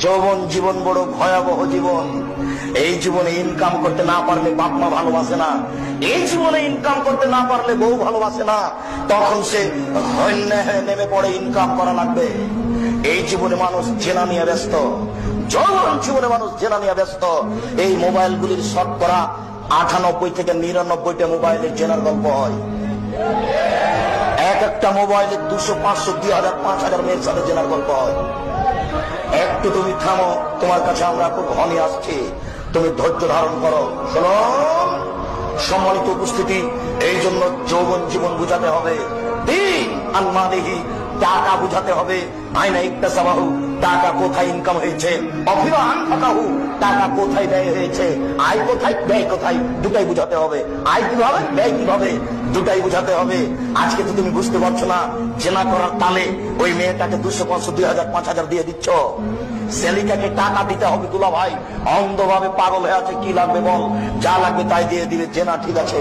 যৌবন জীবন বড় ভয়াবহ জীবন। এই জীবনে ইনকাম করতে না পারলে বাপ মা ভালোবাসে না, এই জীবনে ইনকাম করতে না পারলে বউ ভালোবাসে না, তখন সে হন্যে হয়ে নেমে পড়ে ইনকাম করা লাগবে। এই জীবনে মানুষ জেনা নিয়ে ব্যস্ত, যৌবন জীবনে মানুষ জেনা নিয়ে ব্যস্ত। এই মোবাইলগুলির শতকরা 98 থেকে 99টা মোবাইলের জেনার গল্প হয়। এক একটা মোবাইলে 200, 500, 2000, 5000 মেয়ের সাথে জেনার গল্প হয়। একটু তুমি থামো, তোমার কাছে আমরা খুব ঘনি আসছি, তুমি ধৈর্য ধারণ করো। শোনো সম্মানিত উপস্থিতি, এই জন্য যৌবন জীবন বুঝাতে হবে, দিন আনমানিহি টাকা বুঝাতে হবে। আইনা ইকতাসাবাহু টাকা কোথায় ইনকাম হয়েছে, অফিরা আনফাকাহু টাকা কোথায় ব্যয় হয়েছে, আয় কোথায় ব্যয় কোথায়, দুটাই বুঝাতে হবে। আয় কিভাবে ব্যয় কিভাবে, দুটাই বুঝাতে হবে। আজকে তো তুমি বুঝতে পারছো না, জেনা করার তালে ওই মেয়েটাকে 200, 500, 2000, 5000 দিয়ে দিচ্ছ। সেলিকাকে টাকা দিতে হবে দুলা ভাই, অন্ধভাবে পাগল হয়ে আছে, কি লাগবে বল, যা লাগবে তাই দিয়ে দিবে। জেনা ঠিক আছে,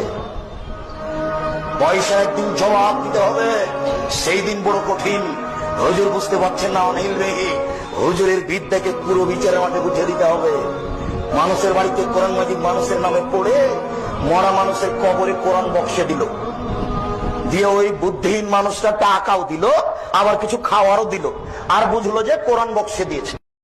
পয়সা একদিন জবাব দিতে হবে, সেই দিন বড় কঠিন। হুজুর বুঝতে পারছেন না, অনিল রেহি হুজুরের বিদ্যাকে পুরো বিচারের মাঠে বুঝে দিতে হবে। মানুষের বাড়িতে কোরআন মাজিদ মানুষের নামে পড়ে মরা মানুষের কবরে কোরআন বক্সে দিল, দিয়ে ওই বুদ্ধিহীন মানুষটা টাকাও দিল, আবার কিছু খাওয়ারও দিল, আর বুঝলো যে কোরআন বক্সে দিয়েছে।